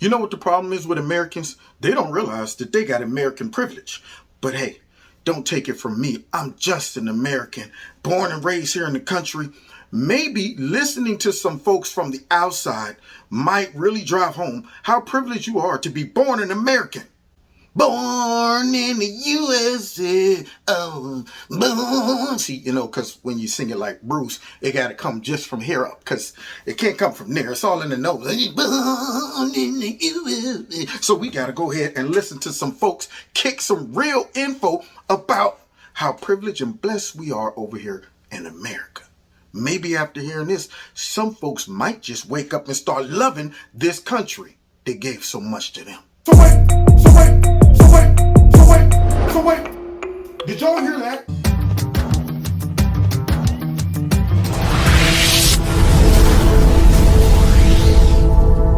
You know what the problem is with Americans? They don't realize that they got American privilege. But hey, don't take it from me. I'm just an American, born and raised here in the country. Maybe listening to some folks from the outside might really drive home how privileged you are to be born an American. Born in the USA, oh, born. See, because when you sing it like Bruce, it got to come just from here up, because it can't come from there. It's all in the nose. Born in the USA. So we got to go ahead and listen to some folks kick some real info about how privileged and blessed we are over here in America. Maybe after hearing this, some folks might just wake up and start loving this country that gave so much to them. So wait. Did y'all hear that?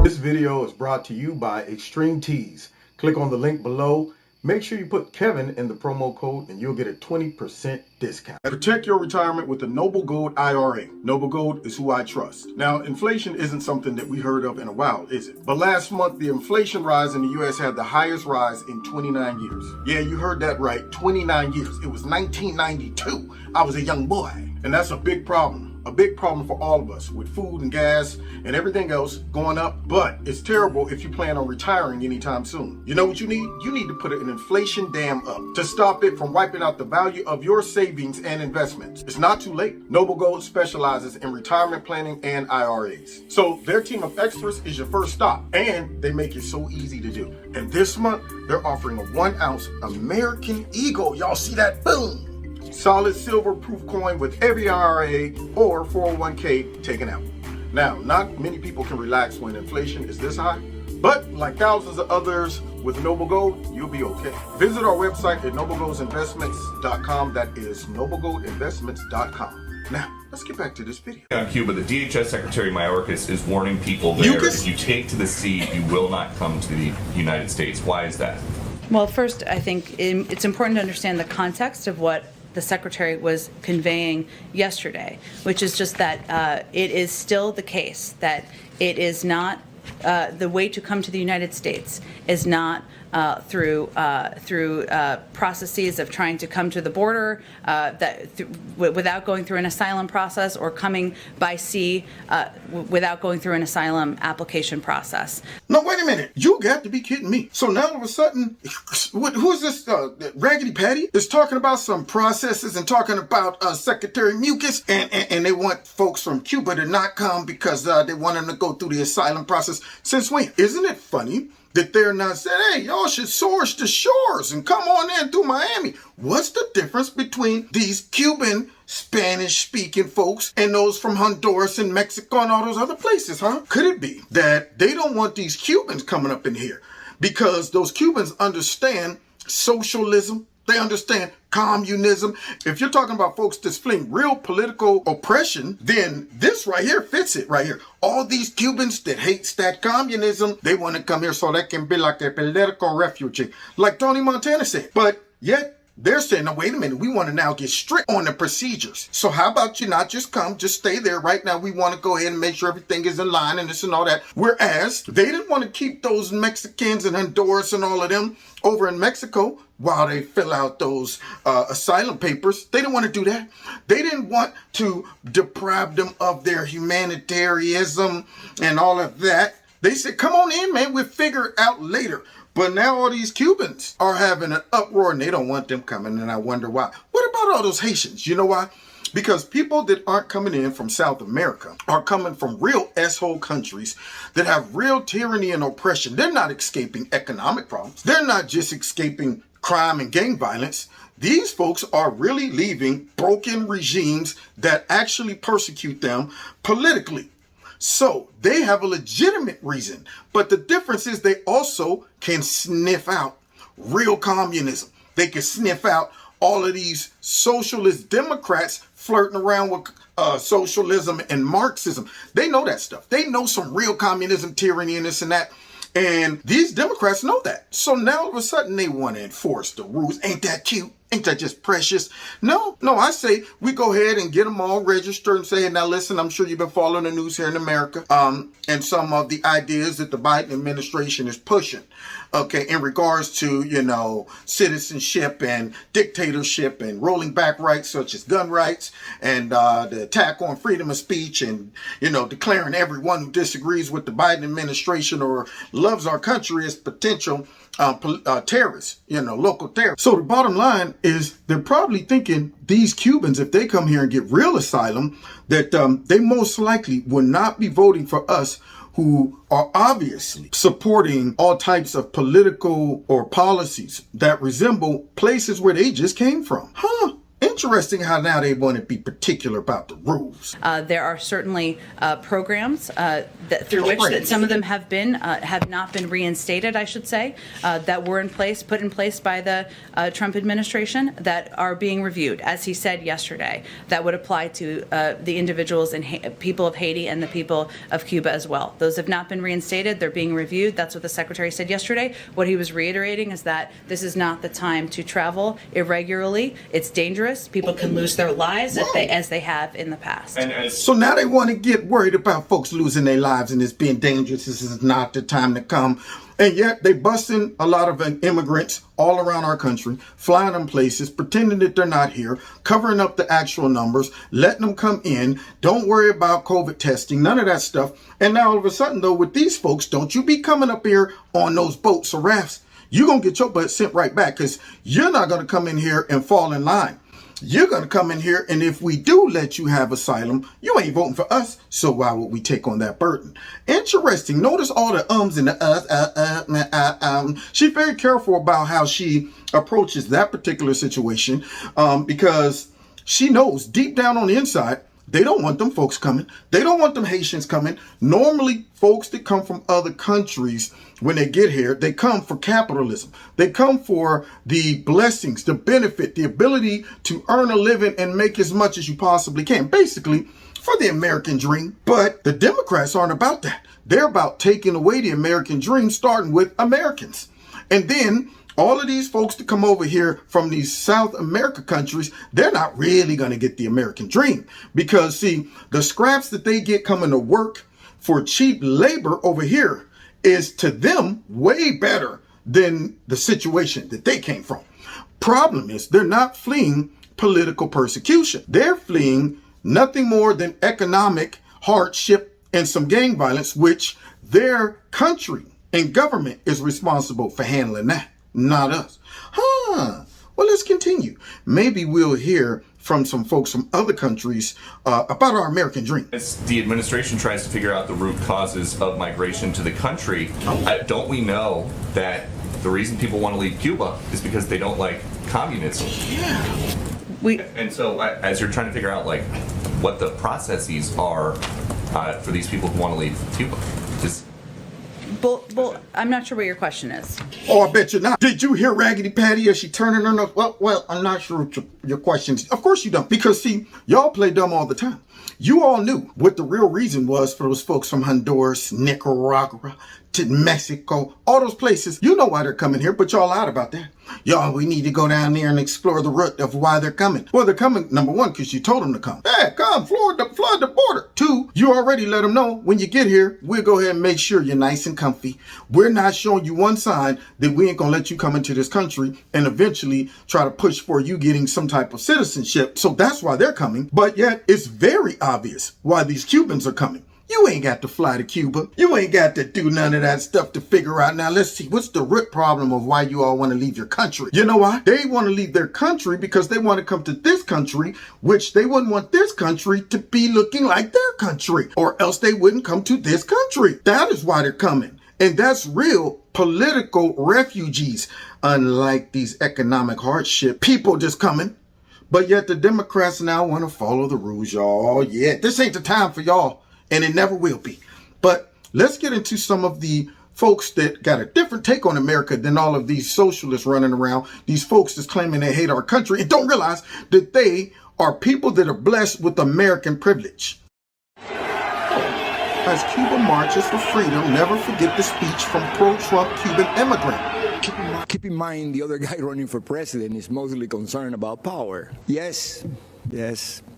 This video is brought to you by Extreme Tees. Click on the link below. Make sure you put Kevin in the promo code and you'll get a 20% discount. Protect your retirement with the Noble Gold IRA. Noble Gold is who I trust. Now, inflation isn't something that we heard of in a while, is it? But last month, the inflation rise in the U.S. had the highest rise in 29 years. Yeah, you heard that right, 29 years. It was 1992. I was a young boy. And that's a big problem. A big problem for all of us with food and gas and everything else going up. But it's terrible if you plan on retiring anytime soon. You know what you need? You need to put an inflation dam up to stop it from wiping out the value of your savings and investments. It's not too late. Noble Gold specializes in retirement planning and IRAs. So their team of experts is your first stop, and they make it so easy to do. And this month, they're offering a 1-ounce American Eagle. Y'all see that? Boom! Solid silver proof coin with every IRA or 401k taken out. Now, not many people can relax when inflation is this high, but like thousands of others with Noble Gold, you'll be okay. Visit our website at noblegoldinvestments.com. That is noblegoldinvestments.com. Now, let's get back to this video. On Cuba, the DHS Secretary Mayorkas is warning people there, if you take to the sea, you will not come to the United States. Why is that? Well, first, I think it's important to understand the context of what the Secretary was conveying yesterday, which is just that it is still the case that it is not the way to come to the United States is not through processes of trying to come to the border without going through an asylum process, or coming by sea without going through an asylum application process. No, wait a minute. You got to be kidding me. So now all of a sudden, who's this Raggedy Patty is talking about some processes and talking about Secretary Mucus, and they want folks from Cuba to not come because they want them to go through the asylum process. Since when? Isn't it funny that they're not saying, hey, y'all should source the shores and come on in through Miami? What's the difference between these Cuban Spanish-speaking folks and those from Honduras and Mexico and all those other places, huh? Could it be that they don't want these Cubans coming up in here because those Cubans understand socialism? They understand communism. If you're talking about folks that's fleeing real political oppression, then this right here fits it right here. All these Cubans that hate that communism, they want to come here so they can be like a political refugee, like Tony Montana said. But yet, they're saying, no, wait a minute, we want to now get strict on the procedures. So how about you not just come, just stay there right now. We want to go ahead and make sure everything is in line and this and all that. Whereas they didn't want to keep those Mexicans and Honduras and all of them over in Mexico while they fill out those asylum papers. They didn't want to do that. They didn't want to deprive them of their humanitarianism and all of that. They said, come on in, man, we'll figure it out later. But now all these Cubans are having an uproar and they don't want them coming, and I wonder why. What about all those Haitians? You know why? Because people that aren't coming in from South America are coming from real S-hole countries that have real tyranny and oppression. They're not escaping economic problems. They're not just escaping crime and gang violence. These folks are really leaving broken regimes that actually persecute them politically. So they have a legitimate reason, but the difference is they also can sniff out real communism. They can sniff out all of these socialist Democrats flirting around with socialism and Marxism. They know that stuff. They know some real communism, tyranny, and this and that. And these Democrats know that. So now all of a sudden they want to enforce the rules. Ain't that cute? Ain't that just precious? No, I say we go ahead and get them all registered and say, now listen, I'm sure you've been following the news here in America, and some of the ideas that the Biden administration is pushing, okay, in regards to, citizenship and dictatorship and rolling back rights such as gun rights and the attack on freedom of speech and, declaring everyone who disagrees with the Biden administration or loves our country as potential terrorists, local terrorists. So the bottom line is they're probably thinking these Cubans, if they come here and get real asylum, that they most likely will not be voting for us who are obviously supporting all types of political or policies that resemble places where they just came from. Interesting how now they want to be particular about the rules. There are certainly programs through which that some of them have not been reinstated, I should say, that were put in place by the Trump administration that are being reviewed, as he said yesterday, that would apply to the individuals and people of Haiti and the people of Cuba as well. Those have not been reinstated. They're being reviewed. That's what the secretary said yesterday. What he was reiterating is that this is not the time to travel irregularly. It's dangerous. People can lose their lives as they have in the past. So now they want to get worried about folks losing their lives and it's being dangerous. This is not the time to come. And yet they busting a lot of immigrants all around our country, flying them places, pretending that they're not here, covering up the actual numbers, letting them come in. Don't worry about COVID testing, none of that stuff. And now all of a sudden, though, with these folks, don't you be coming up here on those boats or rafts. You're going to get your butt sent right back because you're not going to come in here and fall in line. You're going to come in here, and if we do let you have asylum, you ain't voting for us, so why would we take on that burden? Interesting. Notice all the ums and the She's very careful about how she approaches that particular situation because she knows deep down on the inside, they don't want them folks coming. They don't want them Haitians coming. Normally, folks that come from other countries, when they get here, they come for capitalism. They come for the blessings, the benefit, the ability to earn a living and make as much as you possibly can. Basically, for the American dream. But the Democrats aren't about that. They're about taking away the American dream, starting with Americans. And then all of these folks that come over here from these South America countries, they're not really going to get the American dream. Because, see, the scraps that they get coming to work for cheap labor over here is to them way better than the situation that they came from. Problem is, they're not fleeing political persecution. They're fleeing nothing more than economic hardship and some gang violence, which their country and government is responsible for handling that. Not us. Well, let's continue. Maybe we'll hear from some folks from other countries about our American dream. As the administration tries to figure out the root causes of migration to the country, don't we know that the reason people want to leave Cuba is because they don't like communism? Yeah. And so as you're trying to figure out what the processes are for these people who want to leave Cuba, Well, I'm not sure what your question is. Oh, I bet you're not. Did you hear Raggedy Patty as she turning her nose? Well, I'm not sure what your question is. Of course you don't. Because, see, y'all play dumb all the time. You all knew what the real reason was for those folks from Honduras, Nicaragua, to Mexico, all those places. You know why they're coming here, but y'all lied about that. Y'all, we need to go down there and explore the root of why they're coming. Well, they're coming, number one, because you told them to come. Hey, come, flood the border. Two, you already let them know when you get here, we'll go ahead and make sure you're nice and comfy. We're not showing you one sign that we ain't going to let you come into this country and eventually try to push for you getting some type of citizenship. So that's why they're coming. But yet, it's very obvious why these Cubans are coming. You ain't got to fly to Cuba. You ain't got to do none of that stuff to figure out. Now, let's see. What's the root problem of why you all want to leave your country? You know why? They want to leave their country because they want to come to this country, which they wouldn't want this country to be looking like their country, or else they wouldn't come to this country. That is why they're coming. And that's real political refugees, unlike these economic hardship people just coming. But yet the Democrats now want to follow the rules, y'all. Yeah, this ain't the time for y'all. And it never will be. But let's get into some of the folks that got a different take on America than all of these socialists running around. These folks that's claiming they hate our country and don't realize that they are people that are blessed with American privilege. As Cuba marches for freedom, never forget the speech from pro-Trump Cuban immigrant. Keep in mind, the other guy running for president is mostly concerned about power. Yes,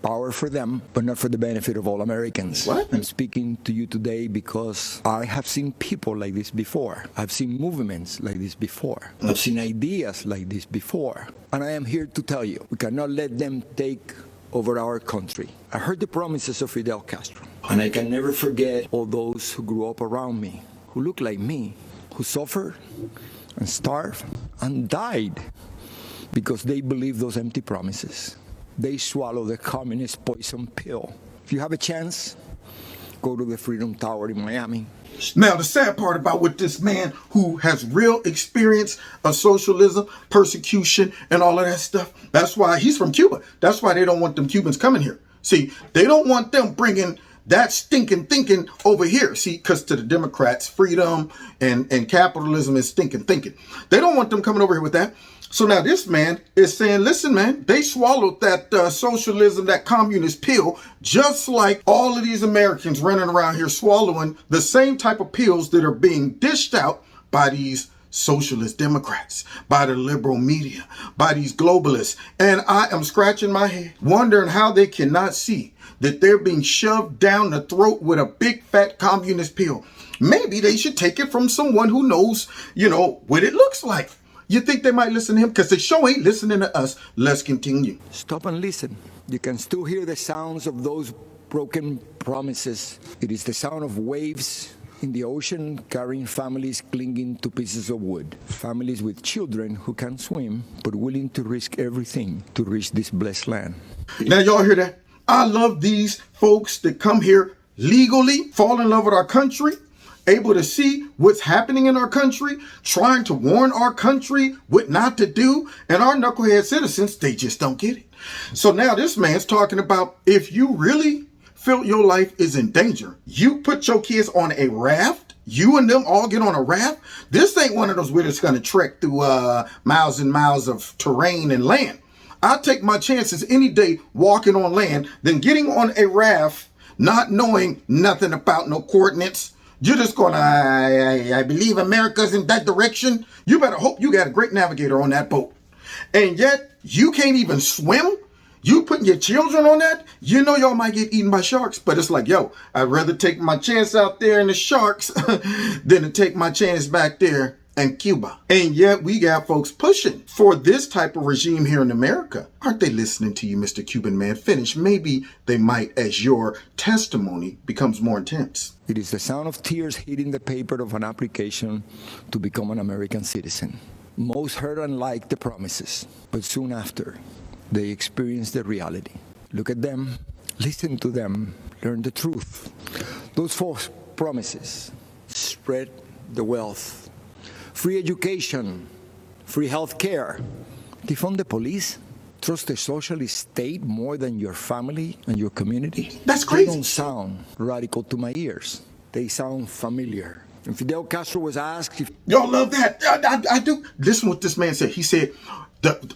power for them, but not for the benefit of all Americans. What? I'm speaking to you today because I have seen people like this before. I've seen movements like this before. I've seen ideas like this before. And I am here to tell you, we cannot let them take over our country. I heard the promises of Fidel Castro, and I can never forget all those who grew up around me, who looked like me, who suffered and starved and died because they believed those empty promises. They swallowed the communist poison pill. If you have a chance, go to the Freedom Tower in Miami. Now, the sad part about with this man who has real experience of socialism, persecution, and all of that stuff, that's why he's from Cuba. That's why they don't want them Cubans coming here. See, they don't want them bringing that stinking thinking over here. See, because to the Democrats, freedom and capitalism is stinking thinking. They don't want them coming over here with that. So now this man is saying, listen, man, they swallowed that socialism, that communist pill, just like all of these Americans running around here swallowing the same type of pills that are being dished out by these socialist Democrats, by the liberal media, by these globalists. And I am scratching my head, wondering how they cannot see that they're being shoved down the throat with a big fat communist pill. Maybe they should take it from someone who knows, what it looks like. You think they might listen to him? Because they sure ain't listening to us. Let's continue. Stop and listen. You can still hear the sounds of those broken promises. It is the sound of waves in the ocean carrying families clinging to pieces of wood. Families with children who can't swim but willing to risk everything to reach this blessed land. Now y'all hear that? I love these folks that come here legally, fall in love with our country, able to see what's happening in our country, trying to warn our country what not to do, and our knucklehead citizens, they just don't get it. So now this man's talking about if you really feel your life is in danger, you put your kids on a raft, you and them all get on a raft. This ain't one of those where it's going to trek through miles and miles of terrain and land. I take my chances any day walking on land than getting on a raft, not knowing nothing about no coordinates. You're just going, I believe America's in that direction. You better hope you got a great navigator on that boat. And yet, you can't even swim? You putting your children on that? You know y'all might get eaten by sharks. But it's like, yo, I'd rather take my chance out there in the sharks than to take my chance back there in Cuba. And yet, we got folks pushing for this type of regime here in America. Aren't they listening to you, Mr. Cuban man? Finish. Maybe they might as your testimony becomes more intense. It is the sound of tears hitting the paper of an application to become an American citizen. Most heard and liked the promises, but soon after, they experienced the reality. Look at them, listen to them, learn the truth. Those false promises spread the wealth, free education, free health care, defund the police, trust the socialist state more than your family and your community. That's crazy. They don't sound radical to my ears. They sound familiar. And Fidel Castro was asked if... Y'all love that. I do. Listen what this man said. He said,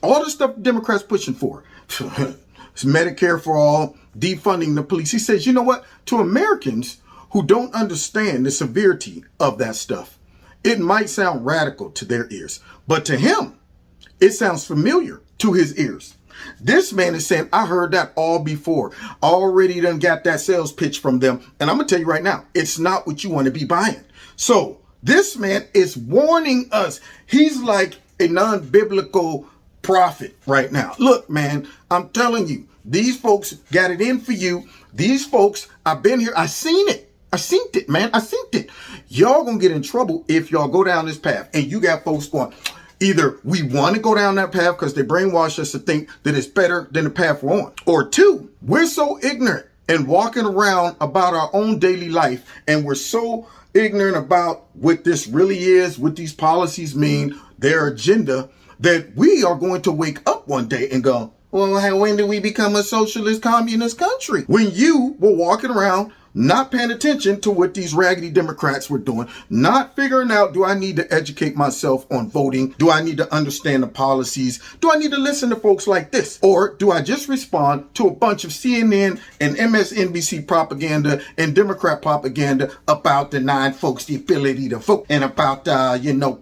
all the stuff Democrats pushing for, it's Medicare for all, defunding the police. He says, you know what? To Americans who don't understand the severity of that stuff, it might sound radical to their ears. But to him, it sounds familiar to his ears. This man is saying, I heard that all before. Already done got that sales pitch from them. And I'm going to tell you right now, it's not what you want to be buying. So this man is warning us. He's like a non-biblical prophet right now. Look, man, I'm telling you, these folks got it in for you. These folks, I've been here. I seen it. I seen it, man. I seen it. Y'all going to get in trouble if y'all go down this path. And you got folks going, either we want to go down that path because they brainwash us to think that it's better than the path we're on. Or two, we're so ignorant and walking around about our own daily life. And we're so ignorant about what this really is, what these policies mean, their agenda, that we are going to wake up one day and go, well, when did we become a socialist communist country? When you were walking around not paying attention to what these raggedy Democrats were doing, not figuring out, do I need to educate myself on voting? Do I need to understand the policies? Do I need to listen to folks like this? Or do I just respond to a bunch of CNN and MSNBC propaganda and Democrat propaganda about denying folks the ability to vote and about,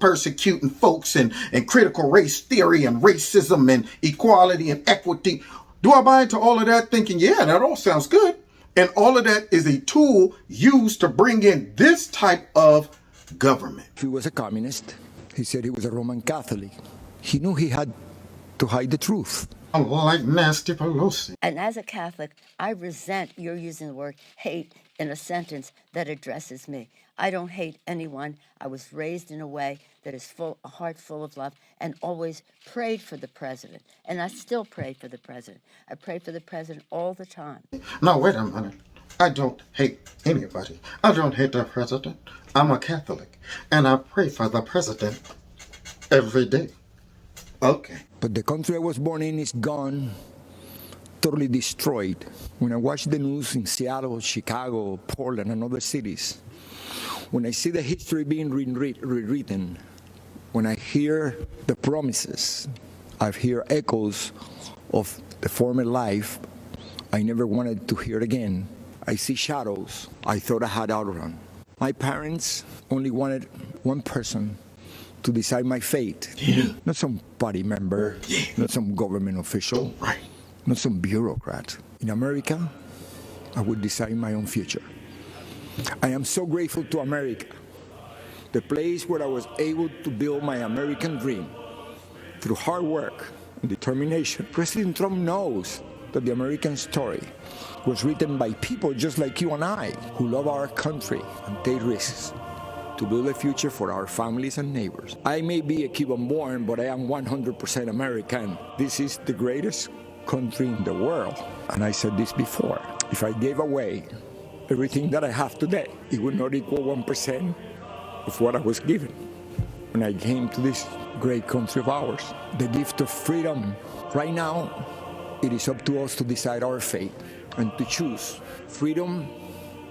persecuting folks and critical race theory and racism and equality and equity? Do I buy into all of that thinking, yeah, that all sounds good? And all of that is a tool used to bring in this type of government. He was a communist. He said he was a Roman Catholic. He knew he had to hide the truth. I like nasty Pelosi. And as a Catholic, I resent your using the word hate in a sentence that addresses me. I don't hate anyone. I was raised in a way that is a heart full of love, and always prayed for the president. And I still pray for the president. I pray for the president all the time. No, wait a minute. I don't hate anybody. I don't hate the president. I'm a Catholic, and I pray for the president every day. Okay. But the country I was born in is gone, totally destroyed. When I watch the news in Seattle, Chicago, Portland, and other cities, when I see the history being rewritten, when I hear the promises, I hear echoes of the former life I never wanted to hear again. I see shadows I thought I had outrun. My parents only wanted one person to decide my fate. Yeah. Not some party member, not some government official, Right. not some bureaucrat. In America, I would decide my own future. I am so grateful to America, the place where I was able to build my American dream through hard work and determination. President Trump knows that the American story was written by people just like you and I, who love our country and take risks to build a future for our families and neighbors. I may be a Cuban born, but I am 100% American. This is the greatest country in the world. And I said this before, if I gave away everything that I have today, it would not equal 1% of what I was given when I came to this great country of ours. The gift of freedom. Right now, it is up to us to decide our fate and to choose freedom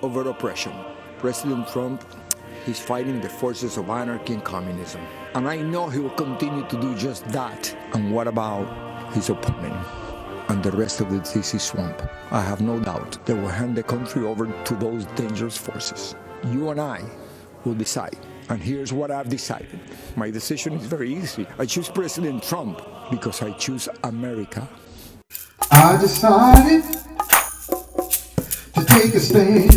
over oppression. President Trump is fighting the forces of anarchy and communism. And I know he will continue to do just that. And what about his opponent and the rest of the DC swamp? I have no doubt they will hand the country over to those dangerous forces. You and I will decide. And here's what I've decided. My decision is very easy. I choose President Trump because I choose America. I decided to take a stand,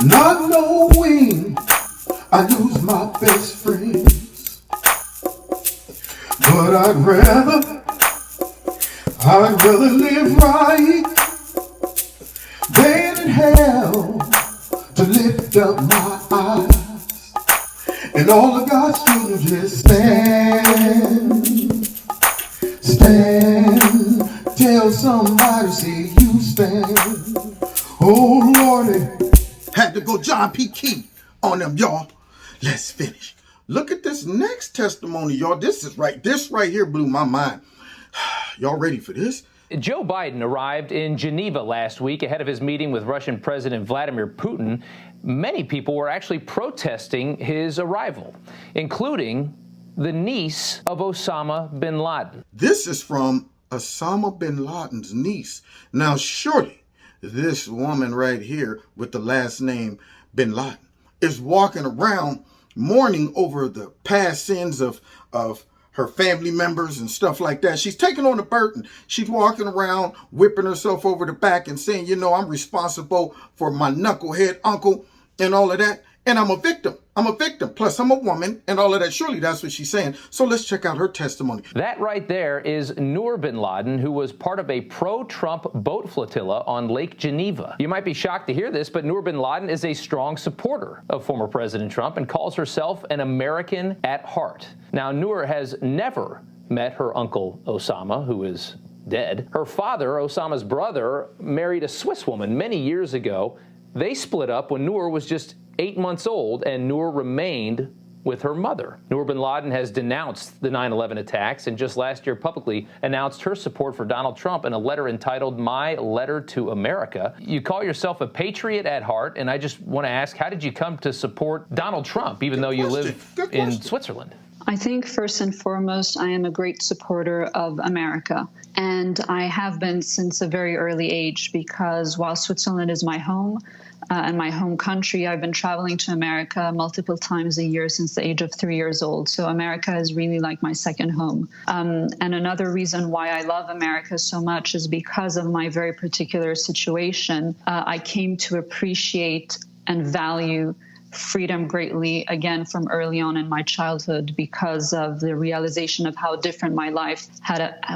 not knowing I lose my best friends. But I'd rather live right than in hell to lift up my eyes. And all of God's children just stand. Tell somebody, say you stand. Oh Lordy. Had to go John P. Key on them, y'all. Let's finish. Look at this next testimony, y'all. This right here blew my mind. Y'all ready for this? Joe Biden arrived in Geneva last week ahead of his meeting with Russian President Vladimir Putin. Many people were actually protesting his arrival, including the niece of Osama bin Laden. This is from Osama bin Laden's niece. Now, surely this woman right here with the last name bin Laden is walking around mourning over the past sins of her family members and stuff like that. She's taking on a burden. She's walking around whipping herself over the back and saying, I'm responsible for my knucklehead uncle and all of that. And I'm a victim. Plus, I'm a woman and all of that. Surely that's what she's saying. So let's check out her testimony. That right there is Noor bin Laden, who was part of a pro-Trump boat flotilla on Lake Geneva. You might be shocked to hear this, but Noor bin Laden is a strong supporter of former President Trump and calls herself an American at heart. Now, Noor has never met her uncle Osama, who is dead. Her father, Osama's brother, married a Swiss woman many years ago. They split up when Noor was just 8 months old, and Noor remained with her mother. Noor bin Laden has denounced the 9/11 attacks and just last year publicly announced her support for Donald Trump in a letter entitled My Letter to America. You call yourself a patriot at heart, and I just want to ask, how did you come to support Donald Trump, even though you live in Switzerland? I think first and foremost, I am a great supporter of America. And I have been since a very early age, because while Switzerland is my home and my home country, I've been traveling to America multiple times a year since the age of 3 years old. So America is really like my second home. And another reason why I love America so much is because of my very particular situation. I came to appreciate and value freedom greatly, again, from early on in my childhood, because of the realization of how different my life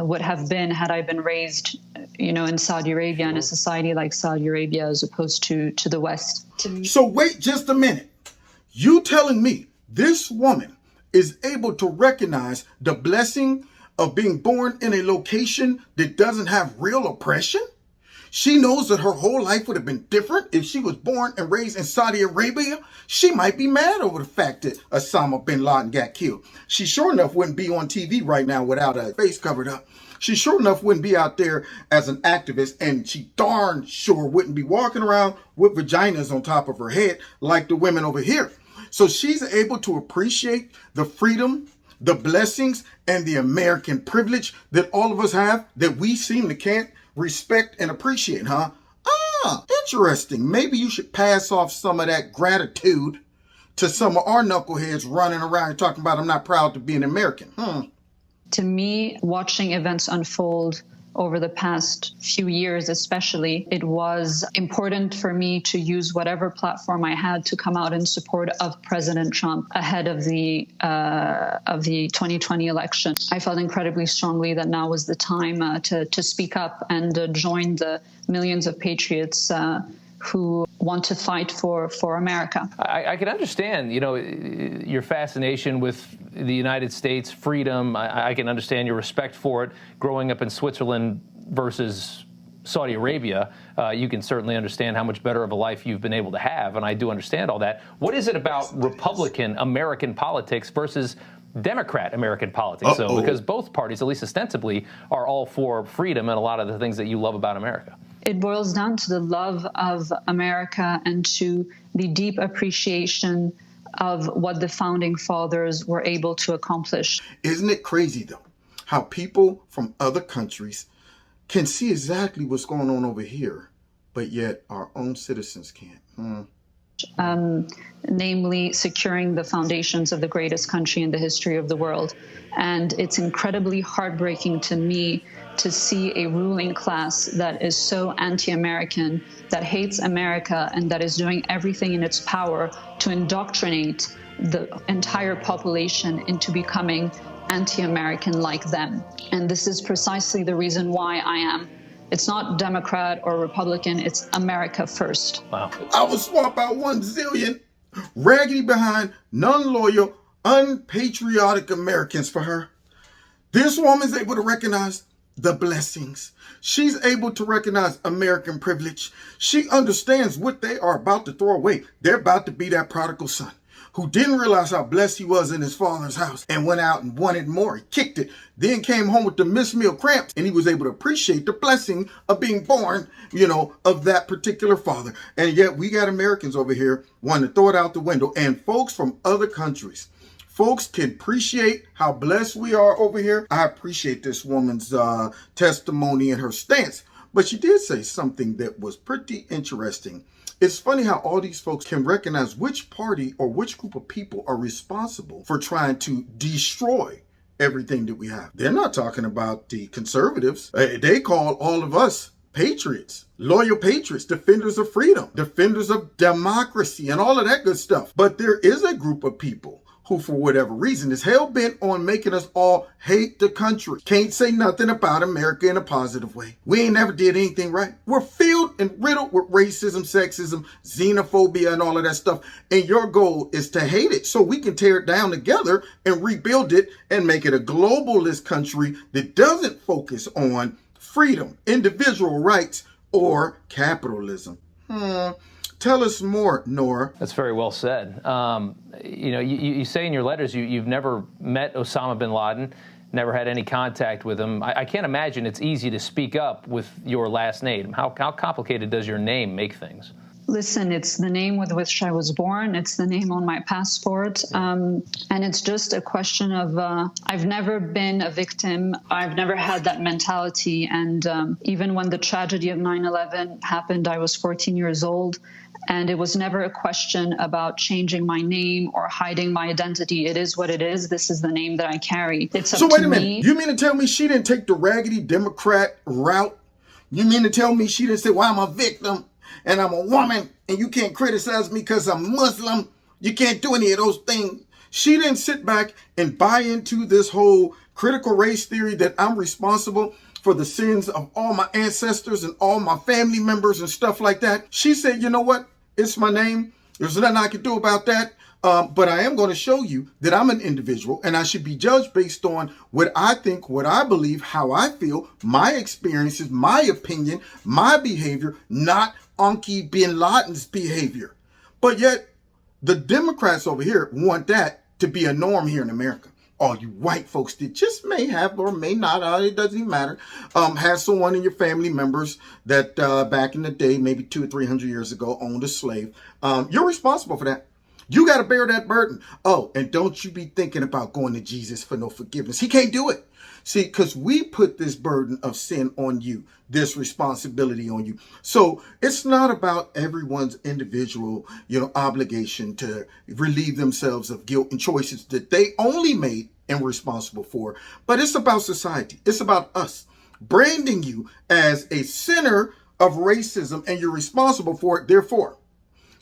would have been had I been raised, in Saudi Arabia, in a society like Saudi Arabia, as opposed to the West. So wait just a minute. You telling me this woman is able to recognize the blessing of being born in a location that doesn't have real oppression? She knows that her whole life would have been different if she was born and raised in Saudi Arabia. She might be mad over the fact that Osama bin Laden got killed. She sure enough wouldn't be on TV right now without her face covered up. She sure enough wouldn't be out there as an activist, and she darn sure wouldn't be walking around with vaginas on top of her head like the women over here. So she's able to appreciate the freedom, the blessings, and the American privilege that all of us have that we seem to can't respect and appreciate, huh? Interesting. Maybe you should pass off some of that gratitude to some of our knuckleheads running around and talking about I'm not proud to be an American. To me, watching events unfold over the past few years especially, it was important for me to use whatever platform I had to come out in support of President Trump ahead of the 2020 election. I felt incredibly strongly that now was the time to speak up and join the millions of patriots who want to fight for America. I can understand, your fascination with the United States, freedom. I can understand your respect for it. Growing up in Switzerland versus Saudi Arabia, you can certainly understand how much better of a life you've been able to have, and I do understand all that. What is it about Republican American politics versus Democrat American politics, though? Because both parties, at least ostensibly, are all for freedom and a lot of the things that you love about America. It boils down to the love of America and to the deep appreciation of what the founding fathers were able to accomplish. Isn't it crazy, though, how people from other countries can see exactly what's going on over here, but yet our own citizens can't? Namely securing the foundations of the greatest country in the history of the world. And it's incredibly heartbreaking to me to see a ruling class that is so anti-American, that hates America, and that is doing everything in its power to indoctrinate the entire population into becoming anti-American like them. And this is precisely the reason why it's not Democrat or Republican, it's America first. Wow. I would swap out 1 zillion raggedy behind, non-loyal, unpatriotic Americans for her. This woman's able to recognize the blessings. She's able to recognize American privilege. She understands what they are about to throw away. They're about to be that prodigal son who didn't realize how blessed he was in his father's house and went out and wanted more. He kicked it, then came home with the missed meal cramps, and he was able to appreciate the blessing of being born, of that particular father. And yet we got Americans over here wanting to throw it out the window, and folks from other countries. Folks can appreciate how blessed we are over here. I appreciate this woman's testimony and her stance. But she did say something that was pretty interesting. It's funny how all these folks can recognize which party or which group of people are responsible for trying to destroy everything that we have. They're not talking about the conservatives. They call all of us patriots, loyal patriots, defenders of freedom, defenders of democracy, and all of that good stuff. But there is a group of people who, for whatever reason, is hell-bent on making us all hate the country. Can't say nothing about America in a positive way. We ain't never did anything right. We're filled and riddled with racism, sexism, xenophobia, and all of that stuff. And your goal is to hate it so we can tear it down together and rebuild it and make it a globalist country that doesn't focus on freedom, individual rights, or capitalism. Tell us more, Noor. That's very well said. You say in your letters you've never met Osama bin Laden, never had any contact with him. I can't imagine it's easy to speak up with your last name. How complicated does your name make things? Listen, it's the name with which I was born. It's the name on my passport. And it's just a question of, I've never been a victim. I've never had that mentality. And even when the tragedy of 9/11 happened, I was 14 years old. And it was never a question about changing my name or hiding my identity. It is what it is. This is the name that I carry. It's up So wait to a minute. me. You mean to tell me she didn't take the raggedy Democrat route? You mean to tell me she didn't say, well, I'm a victim and I'm a woman and you can't criticize me because I'm Muslim? You can't do any of those things. She didn't sit back and buy into this whole critical race theory that I'm responsible for the sins of all my ancestors and all my family members and stuff like that. She said, you know what? It's my name. There's nothing I can do about that. But I am going to show you that I'm an individual and I should be judged based on what I think, what I believe, how I feel, my experiences, my opinion, my behavior, not Unky bin Laden's behavior. But yet the Democrats over here want that to be a norm here in America. All you white folks that just may have or may not, it doesn't even matter, have someone in your family members that back in the day, maybe 200 or 300 years ago, owned a slave. You're responsible for that. You got to bear that burden. Oh, and don't you be thinking about going to Jesus for no forgiveness. He can't do it. See, because we put this burden of sin on you, this responsibility on you. So it's not about everyone's individual, obligation to relieve themselves of guilt and choices that they only made and were responsible for. But it's about society. It's about us branding you as a sinner of racism, and you're responsible for it. Therefore,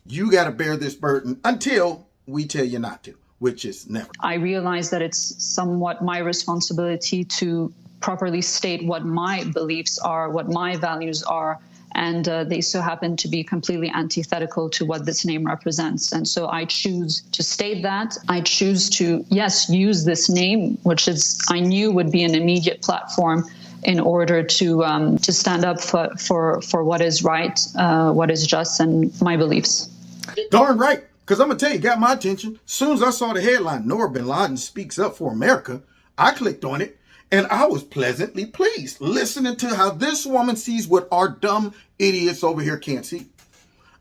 you got to bear this burden until we tell you not to, which is never. I realize that it's somewhat my responsibility to properly state what my beliefs are, what my values are, and they so happen to be completely antithetical to what this name represents. And so I choose to state that. I choose to, yes, use this name, which I knew would be an immediate platform in order to stand up for what is right, what is just, and my beliefs. Darn right. Because I'm going to tell you, got my attention. As soon as I saw the headline, Noor bin Laden speaks up for America, I clicked on it and I was pleasantly pleased listening to how this woman sees what our dumb idiots over here can't see.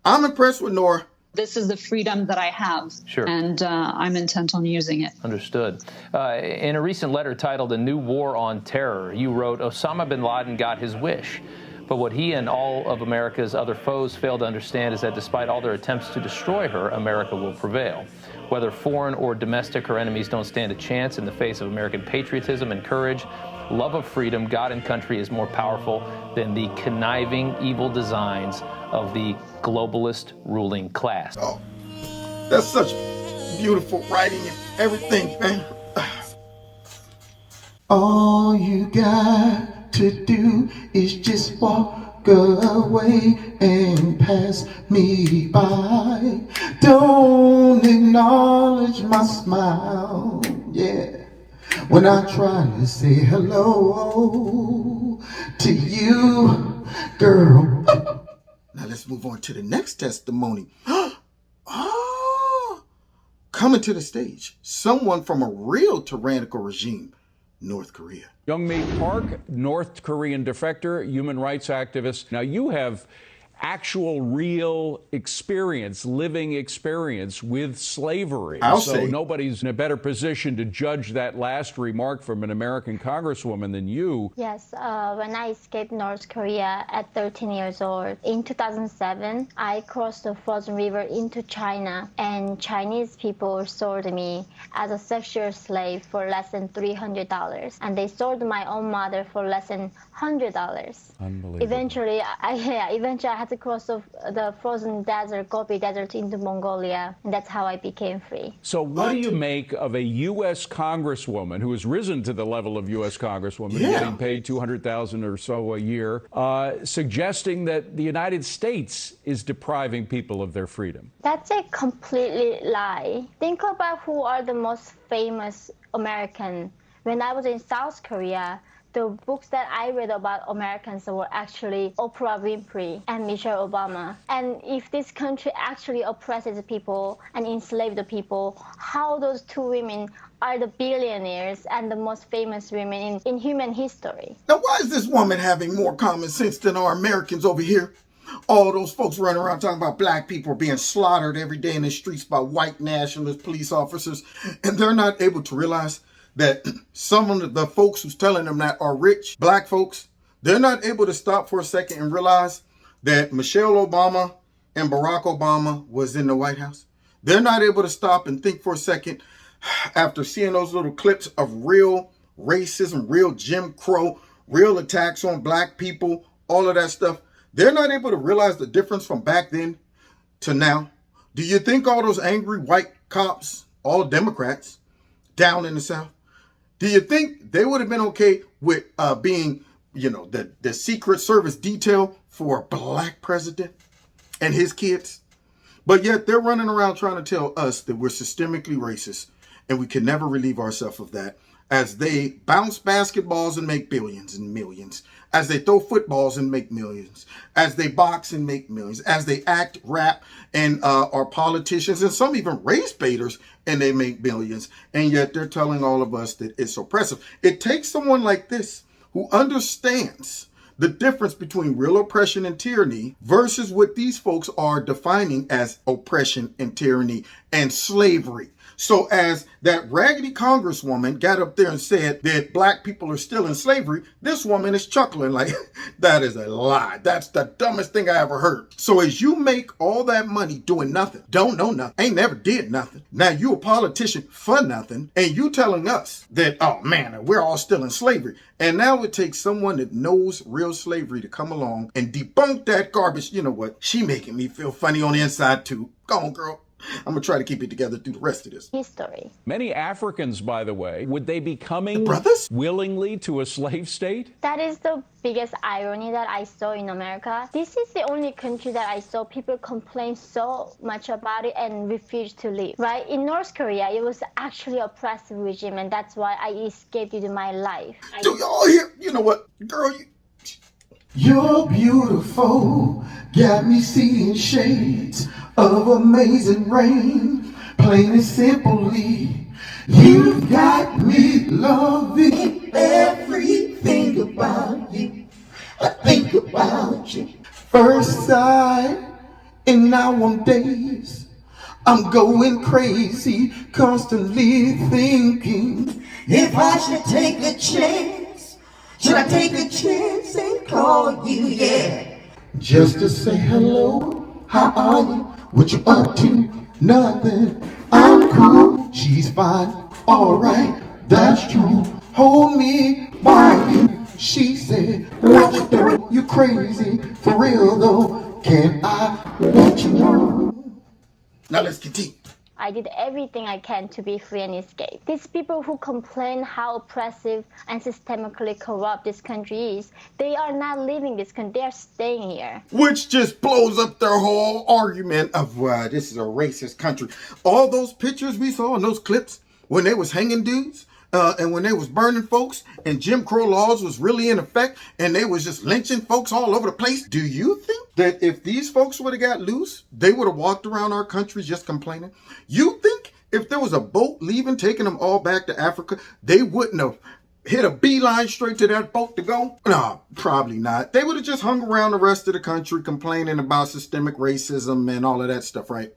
I'm impressed with Noor. This is the freedom that I have, sure, and I'm intent on using it. Understood. In a recent letter titled A New War on Terror, you wrote, Osama bin Laden got his wish. But what he and all of America's other foes fail to understand is that despite all their attempts to destroy her, America will prevail. Whether foreign or domestic, her enemies don't stand a chance in the face of American patriotism and courage. Love of freedom, God and country is more powerful than the conniving, evil designs of the globalist ruling class. Oh, that's such beautiful writing and everything, man. All you got to do is just walk away and pass me by. Don't acknowledge my smile, yeah, when I try to say hello to you, girl. Now let's move on to the next testimony. Oh, coming to the stage, someone from a real tyrannical regime, North Korea. Youngmi Park, North Korean defector, human rights activist. Now you have actual real experience, living experience with slavery. So nobody's in a better position to judge that last remark from an American congresswoman than you. Yes, when I escaped North Korea at 13 years old, in 2007, I crossed the frozen river into China, and Chinese people sold me as a sexual slave for less than $300, and they sold my own mother for less than $100. Unbelievable. Eventually, I had to cross the frozen desert, Gobi Desert, into Mongolia, and that's how I became free. So what do you make of a U.S. congresswoman who has risen to the level of U.S. congresswoman, getting paid $200,000 or so a year, suggesting that the United States is depriving people of their freedom? That's a completely lie. Think about who are the most famous American. When I was in South Korea, The books that I read about Americans were actually Oprah Winfrey and Michelle Obama. And if this country actually oppresses people and enslaves the people, how those two women are the billionaires and the most famous women in human history. Now, why is this woman having more common sense than our Americans over here? All those folks running around talking about black people being slaughtered every day in the streets by white nationalist police officers, and they're not able to realize that some of the folks who's telling them that are rich black folks. They're not able to stop for a second and realize that Michelle Obama and Barack Obama was in the White House. They're not able to stop and think for a second after seeing those little clips of real racism, real Jim Crow, real attacks on black people, all of that stuff. They're not able to realize the difference from back then to now. Do you think all those angry white cops, all Democrats down in the South, do you think they would have been okay with being, the Secret Service detail for a black president and his kids? But yet they're running around trying to tell us that we're systemically racist and we can never relieve ourselves of that, as they bounce basketballs and make billions and millions, as they throw footballs and make millions, as they box and make millions, as they act, rap, and are politicians, and some even race baiters, and they make billions. And yet they're telling all of us that it's oppressive. It takes someone like this who understands the difference between real oppression and tyranny versus what these folks are defining as oppression and tyranny and slavery. So as that raggedy congresswoman got up there and said that black people are still in slavery, this woman is chuckling like, that is a lie. That's the dumbest thing I ever heard. So as you make all that money doing nothing, don't know nothing, ain't never did nothing. Now you a politician for nothing, and you telling us that, oh man, we're all still in slavery. And now it takes someone that knows real slavery to come along and debunk that garbage. You know what? She making me feel funny on the inside too. Go on, girl. I'm going to try to keep it together through the rest of this. History. Many Africans, by the way, would they be coming willingly to a slave state? That is the biggest irony that I saw in America. This is the only country that I saw people complain so much about it and refuse to leave, right? In North Korea, it was actually an oppressive regime, and that's why I escaped into my life. Do y'all hear? You know what, girl, you're beautiful, got me seeing shades of amazing rain, plain and simply. You've got me loving everything about you. I think about you. First sight, and now I'm dazed. I'm going crazy, constantly thinking if I should take a chance. Should I take a chance and call you, yeah? Just to say hello, how are you? What you up to? Nothing. I'm cool. She's fine. Alright, that's true. Hold me, why you? She said, what you doing? You crazy. For real though, can I let you know? Now let's continue. I did everything I can to be free and escape. These people who complain how oppressive and systemically corrupt this country is, they are not leaving this country, they are staying here. Which just blows up their whole argument of, this is a racist country. All those pictures we saw in those clips when they was hanging dudes, and when they was burning folks, and Jim Crow laws was really in effect, and they was just lynching folks all over the place. Do you think that if these folks would have got loose, they would have walked around our country just complaining? You think if there was a boat leaving, taking them all back to Africa, they wouldn't have hit a beeline straight to that boat to go? No, probably not. They would have just hung around the rest of the country complaining about systemic racism and all of that stuff, right?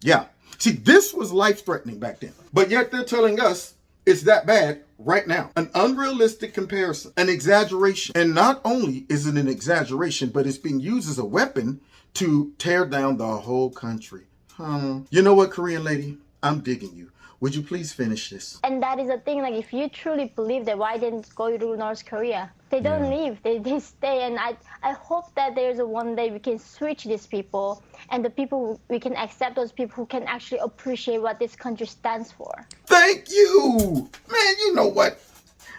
Yeah. See, this was life-threatening back then. But yet they're telling us it's that bad right now. An unrealistic comparison, an exaggeration. And not only is it an exaggeration, but it's being used as a weapon to tear down the whole country. You know what, Korean lady? I'm digging you. Would you please finish this? And that is the thing, like if you truly believe that, why didn't go to North Korea? They don't leave, they stay. And I hope that there's a one day we can switch these people, and the people, we can accept those people who can actually appreciate what this country stands for. Thank you! Man, you know what?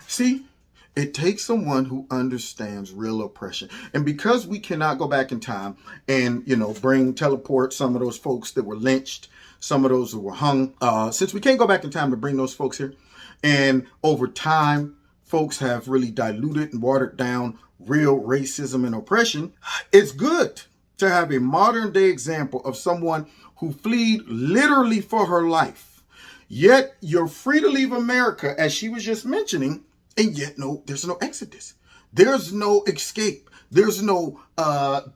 See, it takes someone who understands real oppression. And because we cannot go back in time and, teleport some of those folks that were lynched, some of those who were hung, since we can't go back in time to bring those folks here, and over time, folks have really diluted and watered down real racism and oppression, it's good to have a modern day example of someone who fled literally for her life. Yet you're free to leave America, as she was just mentioning, and yet there's no exodus. There's no escape. There's no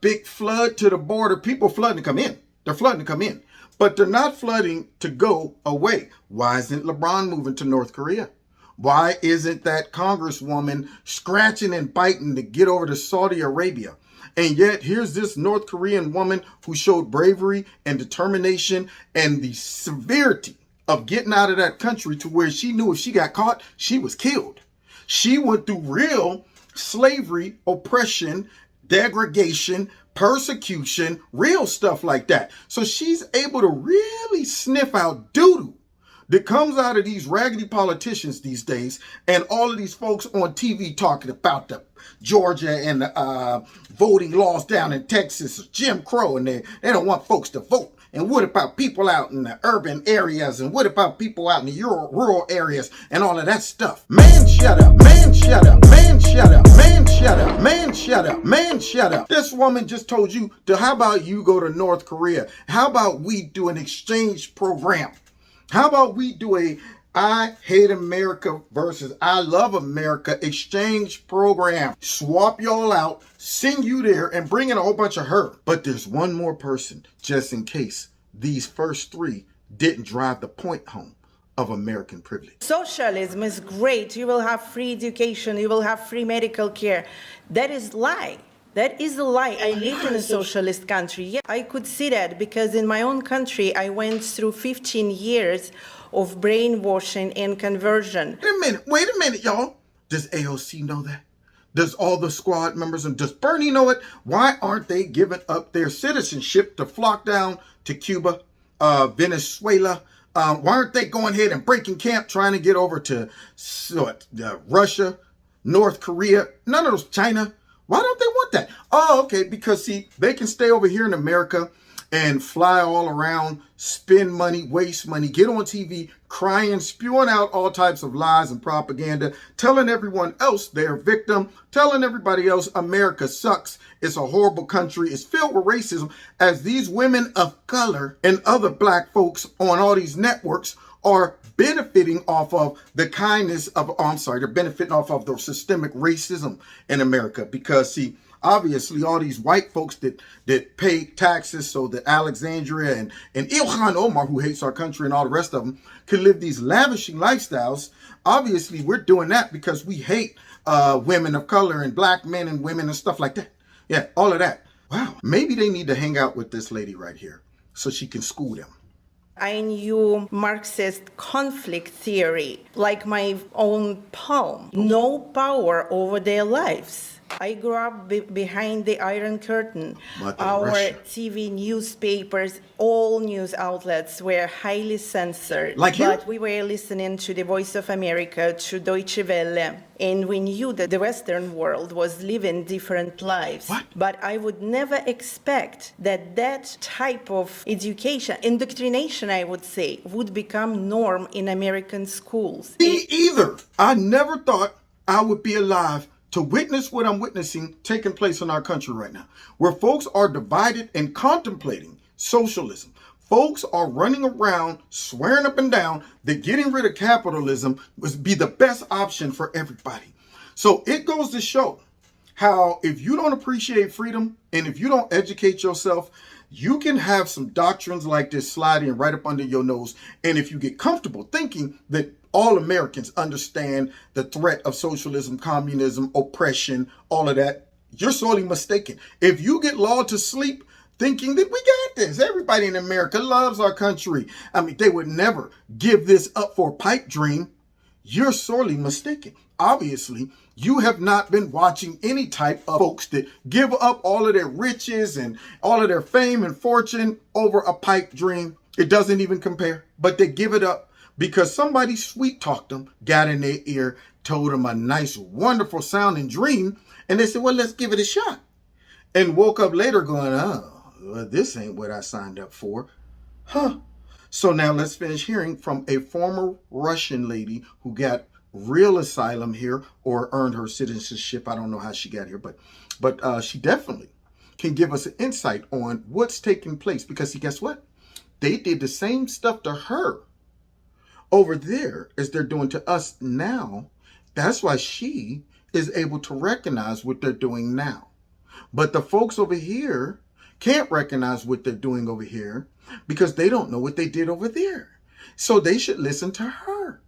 big flood to the border. People flooding to come in. They're flooding to come in. But they're not flooding to go away. Why isn't LeBron moving to North Korea? Why isn't that congresswoman scratching and biting to get over to Saudi Arabia? And yet here's this North Korean woman who showed bravery and determination and the severity of getting out of that country to where she knew if she got caught, she was killed. She went through real slavery, oppression, degradation, persecution, real stuff like that. So she's able to really sniff out doo-doo that comes out of these raggedy politicians these days, and all of these folks on TV talking about the Georgia and voting laws down in Texas, Jim Crow, and they don't want folks to vote. And what about people out in the urban areas? And what about people out in the rural areas and all of that stuff? Man, shut up. Man, shut up. Man, shut up. Man, shut up. Man, shut up. Man, shut up. This woman just told you how about you go to North Korea? How about we do an exchange program? How about we do a I hate America versus I love America exchange program? Swap y'all out, send you there, and bring in a whole bunch of her. But there's one more person, just in case these first three didn't drive the point home of American privilege. Socialism is great. You will have free education. You will have free medical care. That is lie. That is a lie. I lived in a socialist country. Yeah, I could see that because in my own country, I went through 15 years of brainwashing and conversion. Wait a minute, y'all. Does AOC know that? Does all the squad members and does Bernie know it? Why aren't they giving up their citizenship to flock down to Cuba, Venezuela? Why aren't they going ahead and breaking camp, trying to get over to Russia, North Korea? None of those, China. Why don't they want that? Oh, okay, because see, they can stay over here in America and fly all around, spend money, waste money, get on TV, crying, spewing out all types of lies and propaganda, telling everyone else they're a victim, telling everybody else America sucks, it's a horrible country, it's filled with racism, as these women of color and other black folks on all these networks are benefiting off of the kindness of, they're benefiting off of the systemic racism in America. Because see, obviously all these white folks that pay taxes so that Alexandria and Ilhan Omar, who hates our country, and all the rest of them can live these lavishing lifestyles. Obviously we're doing that because we hate women of color and black men and women and stuff like that. Yeah, all of that. Wow, maybe they need to hang out with this lady right here so she can school them. I knew Marxist conflict theory like my own palm. No power over their lives. I grew up behind the Iron Curtain. Our TV, newspapers, all news outlets were highly censored. But we were listening to the Voice of America, to Deutsche Welle, and we knew that the Western world was living different lives. But I would never expect that type of education, indoctrination, I would say, would become norm in American schools. Me either. I never thought I would be alive to witness what I'm witnessing taking place in our country right now, where folks are divided and contemplating socialism. Folks are running around swearing up and down that getting rid of capitalism would be the best option for everybody. So it goes to show how if you don't appreciate freedom and if you don't educate yourself, you can have some doctrines like this sliding right up under your nose. And if you get comfortable thinking that all Americans understand the threat of socialism, communism, oppression, all of that, you're sorely mistaken. If you get lulled to sleep thinking that we got this, everybody in America loves our country, I mean, they would never give this up for a pipe dream, you're sorely mistaken. Obviously, you have not been watching any type of folks that give up all of their riches and all of their fame and fortune over a pipe dream. It doesn't even compare, but they give it up because somebody sweet talked them, got in their ear, told them a nice, wonderful sounding dream, and they said, well, let's give it a shot. And woke up later going, oh, well, this ain't what I signed up for. Huh. So now let's finish hearing from a former Russian lady who got real asylum here or earned her citizenship. I don't know how she got here, but she definitely can give us an insight on what's taking place. Because see, guess what? They did the same stuff to her over there as they're doing to us now. That's why she is able to recognize what they're doing now. But the folks over here can't recognize what they're doing over here because they don't know what they did over there. So they should listen to her.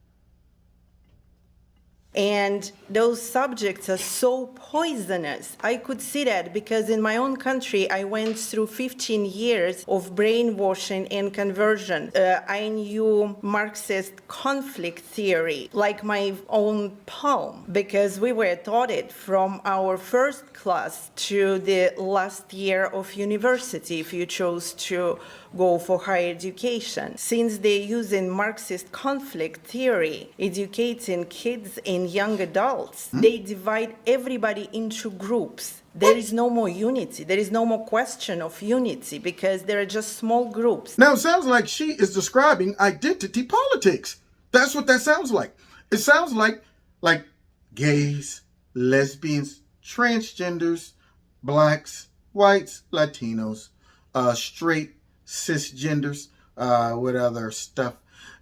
And those subjects are so poisonous. I could see that because in my own country, I went through 15 years of brainwashing and conversion. I knew Marxist conflict theory like my own palm because we were taught it from our first class to the last year of university if you chose to go for higher education. Since they're using Marxist conflict theory, educating kids and young adults, they divide everybody into groups. There is no more unity. There is no more question of unity because there are just small groups. Now, it sounds like she is describing identity politics. That's what that sounds like. It sounds like gays, lesbians, transgenders, blacks, whites, Latinos, straight, cisgenders, what other stuff.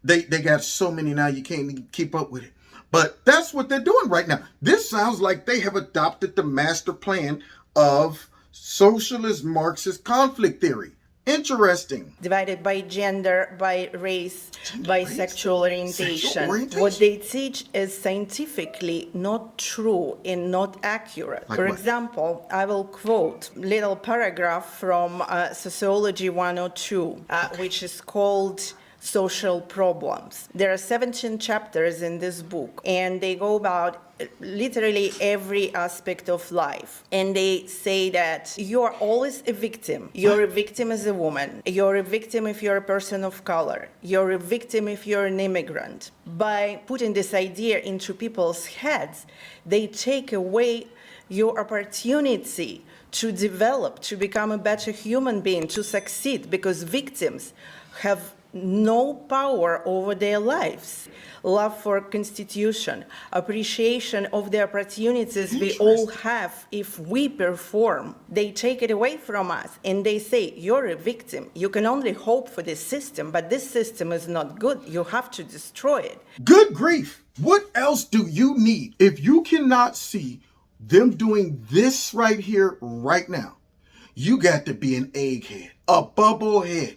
They got so many now you can't even keep up with it. But that's what they're doing right now. This sounds like they have adopted the master plan of socialist Marxist conflict theory. Interesting. Divided by gender, by race, by sexual orientation. What they teach is scientifically not true and not accurate. Like For what? example, I will quote a little paragraph from Sociology 102, which is called Social Problems. There are 17 chapters in this book, and they go about literally every aspect of life. And they say that you are always a victim. You're a victim as a woman. You're a victim if you're a person of color. You're a victim if you're an immigrant. By putting this idea into people's heads, they take away your opportunity to develop, to become a better human being, to succeed, because victims have no power over their lives. Love for Constitution, appreciation of the opportunities we all have if we perform. They take it away from us and they say, you're a victim. You can only hope for this system, but this system is not good. You have to destroy it. Good grief. What else do you need? If you cannot see them doing this right here, right now, you got to be an egghead, a bubble head,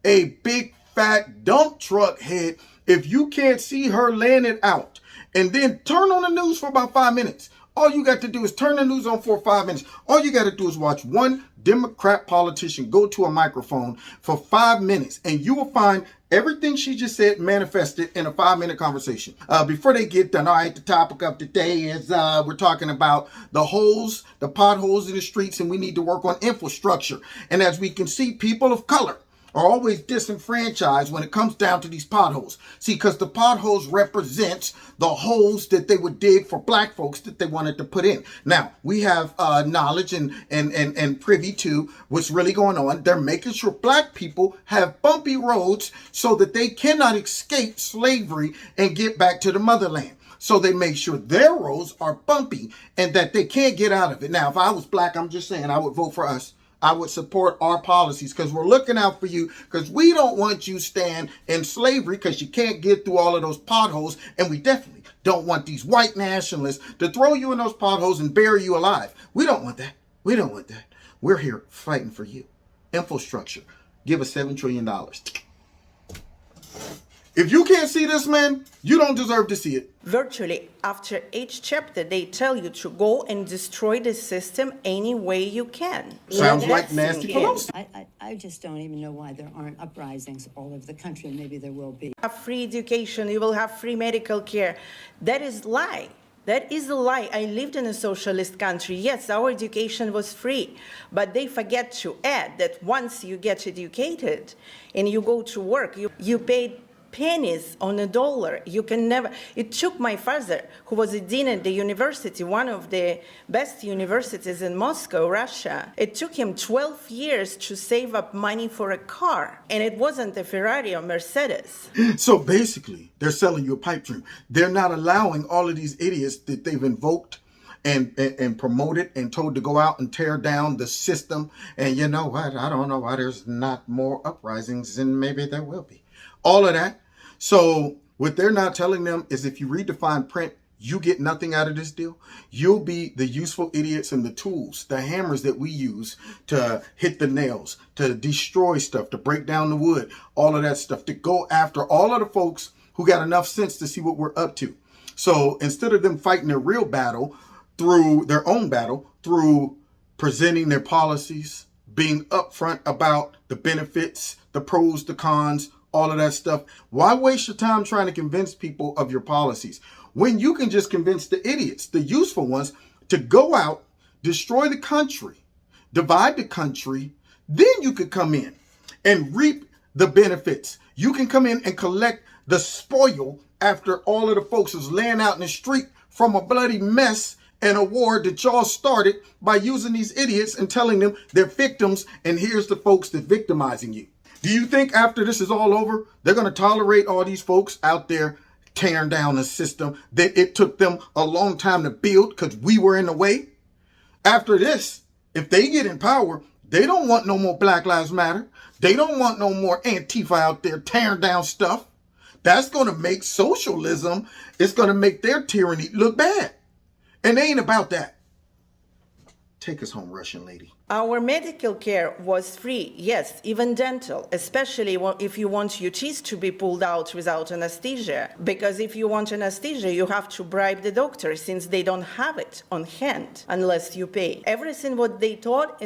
a big fat dump truck head. If you can't see her laying it out and then turn on the news for about 5 minutes, all you got to do is turn the news on for 5 minutes. All you got to do is watch one Democrat politician go to a microphone for 5 minutes and you will find everything she just said manifested in a 5-minute conversation. Before they get done, all right, the topic of today is we're talking about the holes, the potholes in the streets, and we need to work on infrastructure. And as we can see, people of color are always disenfranchised when it comes down to these potholes. See, because the potholes represents the holes that they would dig for black folks that they wanted to put in. Now, we have knowledge and privy to what's really going on. They're making sure black people have bumpy roads so that they cannot escape slavery and get back to the motherland. So they make sure their roads are bumpy and that they can't get out of it. Now, if I was black, I'm just saying I would vote for us. I would support our policies because we're looking out for you, because we don't want you staying in slavery because you can't get through all of those potholes. And we definitely don't want these white nationalists to throw you in those potholes and bury you alive. We don't want that. We don't want that. We're here fighting for you. Infrastructure. Give us $7 trillion. If you can't see this, man, you don't deserve to see it. Virtually, after each chapter, they tell you to go and destroy the system any way you can. Sounds like Nancy Pelosi. I just don't even know why there aren't uprisings all over the country. Maybe there will be. Have free education, you will have free medical care. That is lie. That is a lie. I lived in a socialist country. Yes, our education was free, but they forget to add that once you get educated and you go to work, you pay pennies on a dollar. You can never. It took my father, who was a dean at the university, one of the best universities in Moscow, Russia. It took him 12 years to save up money for a car. And it wasn't a Ferrari or Mercedes. So basically, they're selling you a pipe dream. They're not allowing all of these idiots that they've invoked and promoted and told to go out and tear down the system. And you know what? I don't know why there's not more uprisings, and maybe there will be. All of that. So what they're not telling them is if you read the fine print, you get nothing out of this deal. You'll be the useful idiots and the tools, the hammers that we use to hit the nails, to destroy stuff, to break down the wood, all of that stuff, to go after all of the folks who got enough sense to see what we're up to. So instead of them fighting their real battle, through their own battle, through presenting their policies, being upfront about the benefits, the pros, the cons, all of that stuff. Why waste your time trying to convince people of your policies when you can just convince the idiots, the useful ones, to go out, destroy the country, divide the country, then you could come in and reap the benefits. You can come in and collect the spoil after all of the folks is laying out in the street from a bloody mess and a war that y'all started by using these idiots and telling them they're victims, and here's the folks that victimizing you. Do you think after this is all over, they're going to tolerate all these folks out there tearing down a system that it took them a long time to build because we were in the way? After this, if they get in power, they don't want no more Black Lives Matter. They don't want no more Antifa out there tearing down stuff. That's going to make socialism, it's going to make their tyranny look bad. And they ain't about that. Take us home, Russian lady. Our medical care was free, yes, even dental, especially if you want your teeth to be pulled out without anesthesia. Because if you want anesthesia, you have to bribe the doctor since they don't have it on hand unless you pay. Everything what they taught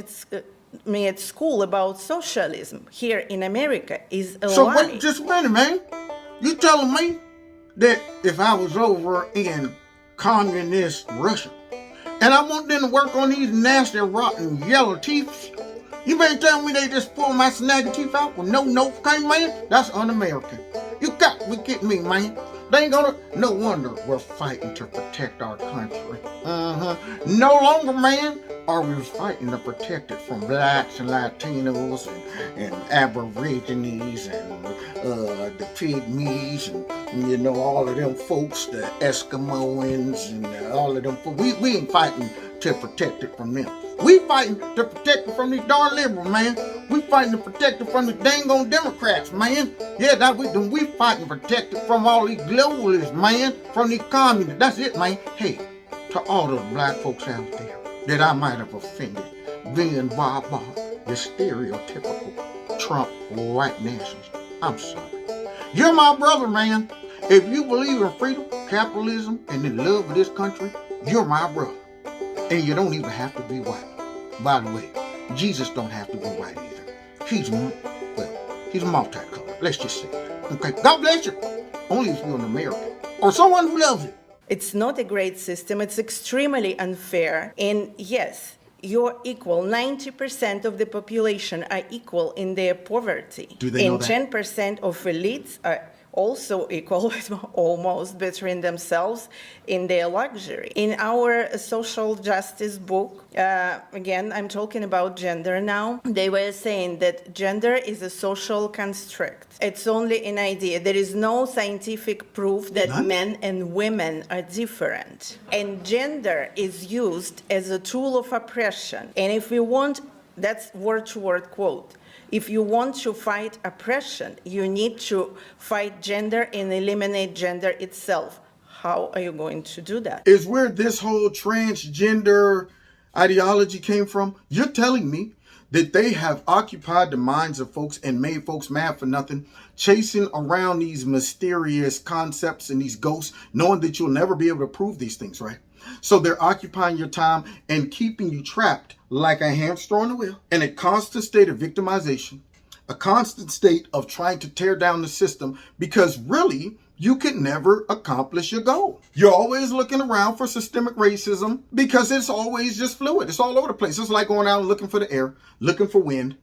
me at school about socialism here in America is a lie. So wait just a minute, man. You telling me that if I was over in communist Russia and I want them to work on these nasty, rotten, yellow teeth, you better tell me they just pull my snaggy teeth out with no notification, man? That's un-American. You got to be kidding me, man. They ain't gonna. No wonder we're fighting to protect our country. No longer, man, are we fighting to protect it from blacks and Latinos and Aborigines and the Pygmies and you know all of them folks, the Eskimoans and all of them. We ain't fighting to protect it from them. We fighting to protect it from these darn liberals, man. We fighting to protect it from the dang on Democrats, man. Yeah, we fighting to protect it from all these globalists, man. From these communists. That's it, man. Hey, to all those black folks out there that I might have offended, being Bob, the stereotypical Trump white nationalist, I'm sorry. You're my brother, man. If you believe in freedom, capitalism, and the love of this country, you're my brother. And you don't even have to be white. By the way, Jesus don't have to be white either. He's multicolored. Let's just say. Okay, God bless you. Only if you're an American or someone who loves it. It's not a great system. It's extremely unfair. And yes, you're equal. 90% of the population are equal in their poverty. Do they know and that? 10% of elites are also equal, almost between themselves in their luxury. In our social justice book, again, I'm talking about gender now, they were saying that gender is a social construct. It's only an idea. There is no scientific proof that men and women are different. And gender is used as a tool of oppression. And if we want, that's word-to-word quote, if you want to fight oppression, you need to fight gender and eliminate gender itself. How are you going to do that? Is where this whole transgender ideology came from. You're telling me that they have occupied the minds of folks and made folks mad for nothing, chasing around these mysterious concepts and these ghosts, knowing that you'll never be able to prove these things, right? So they're occupying your time and keeping you trapped like a hamster on the wheel in a constant state of victimization, a constant state of trying to tear down the system because really you can never accomplish your goal. You're always looking around for systemic racism because it's always just fluid. It's all over the place. It's like going out and looking for the air, looking for wind.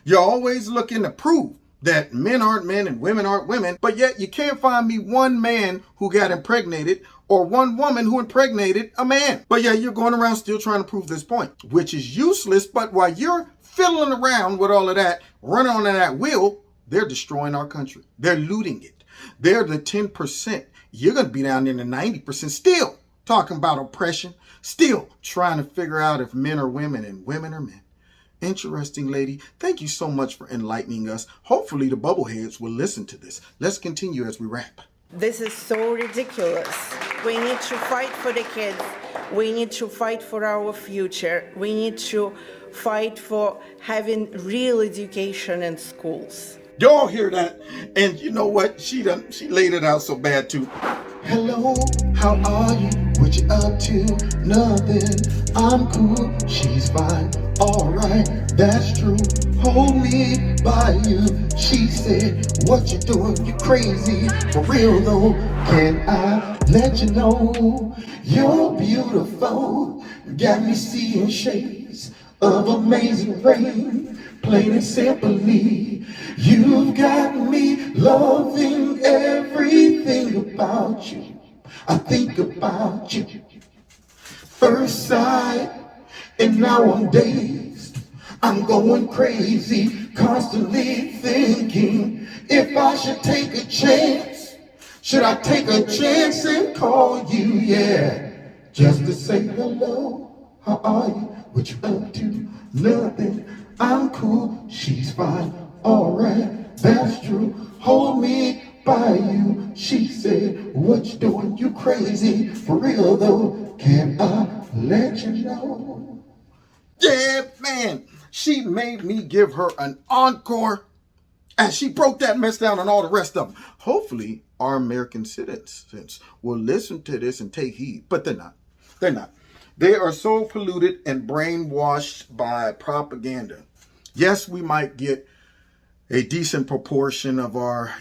You're always looking to prove that men aren't men and women aren't women, but yet you can't find me one man who got impregnated or one woman who impregnated a man. But yeah, you're going around still trying to prove this point, which is useless. But while you're fiddling around with all of that, running on that wheel, they're destroying our country. They're looting it. They're the 10%. You're going to be down in the 90% still talking about oppression, still trying to figure out if men are women and women are men. Interesting, lady. Thank you so much for enlightening us. Hopefully the bubbleheads will listen to this. Let's continue as we wrap. This is so ridiculous. We need to fight for the kids. We need to fight for our future. We need to fight for having real education in schools. Y'all hear that? And you know what? She laid it out so bad too. Hello, how are you? What you up to? Nothing. I'm cool. She's fine. Alright, that's true. Hold me by you. She said, what you doing? You crazy. For real though, can I let you know you're beautiful? Got me seeing shades of amazing rain. Plain and simply, you've got me loving everything about you. I think about you. First sight, and now I'm dazed. I'm going crazy, constantly thinking if I should take a chance. Should I take a chance and call you? Yeah, just to say hello. How are you? What you up to? Nothing. I'm cool. She's fine. Alright, that's true. Hold me by you. She said, what you doing? You crazy. For real though, can I let you know? Yeah, man. She made me give her an encore. And she broke that mess down and all the rest of them. Hopefully, our American citizens will listen to this and take heed. But they're not. They're not. They are so polluted and brainwashed by propaganda. Yes, we might get a decent proportion of our,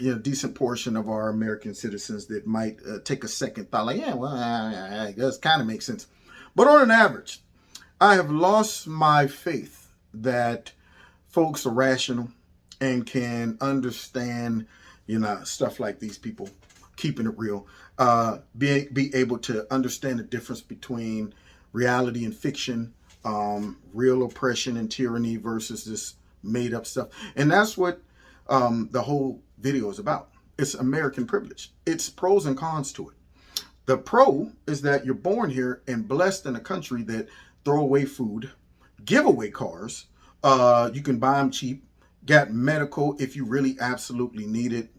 portion of our American citizens that might take a second thought, like, yeah, well, it does kind of make sense. But on an average, I have lost my faith that folks are rational and can understand, stuff like these people, keeping it real, be able to understand the difference between reality and fiction, real oppression and tyranny versus this made up stuff. And that's what the whole video is about. It's American privilege. It's pros and cons to it. The pro is that you're born here and blessed in a country that throw away food, give away cars, you can buy them cheap, got medical if you really absolutely need it.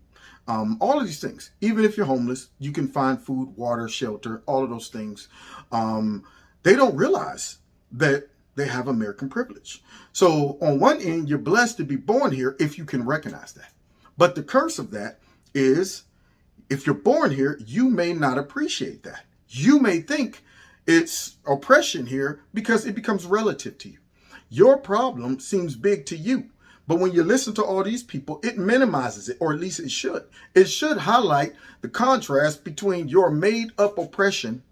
All of these things, even if you're homeless, you can find food, water, shelter, all of those things. They don't realize that they have American privilege. So on one end, you're blessed to be born here if you can recognize that. But the curse of that is if you're born here, you may not appreciate that. You may think it's oppression here because it becomes relative to you. Your problem seems big to you. But when you listen to all these people, it minimizes it, or at least it should. It should highlight the contrast between your made up oppression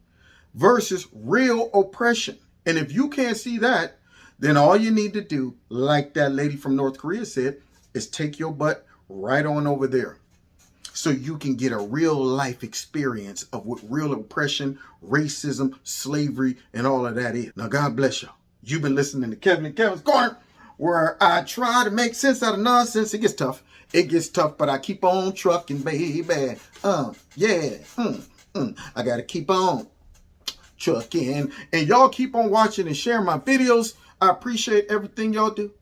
versus real oppression. And if you can't see that, then all you need to do, like that lady from North Korea said, is take your butt right on over there so you can get a real life experience of what real oppression, racism, slavery, and all of that is. Now, God bless y'all. You've been listening to Kevin and Kevin's Corner, where I try to make sense out of nonsense. It gets tough. It gets tough, but I keep on trucking, baby. Yeah. I got to keep on trucking. And y'all keep on watching and sharing my videos. I appreciate everything y'all do.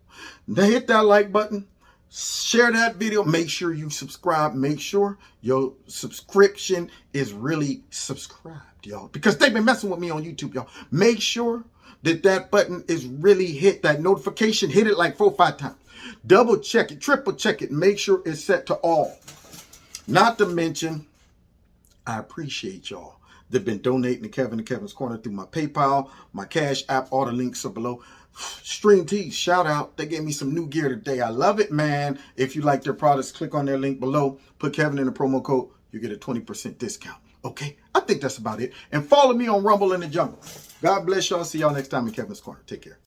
Now hit that like button. Share that video. Make sure you subscribe. Make sure your subscription is really subscribed, y'all. Because they've been messing with me on YouTube, y'all. Make sure that button is really hit. That notification, hit it like 4 or 5 times. Double check it. Triple check it. Make sure it's set to all. Not to mention, I appreciate y'all that have been donating to Kevin and Kevin's Corner through my PayPal, my Cash App. All the links are below. Stream Tees, shout out. They gave me some new gear today. I love it, man. If you like their products, click on their link below. Put Kevin in the promo code. You get a 20% discount. Okay? I think that's about it. And follow me on Rumble in the Jungle. God bless y'all. See y'all next time in Kevin's Corner. Take care.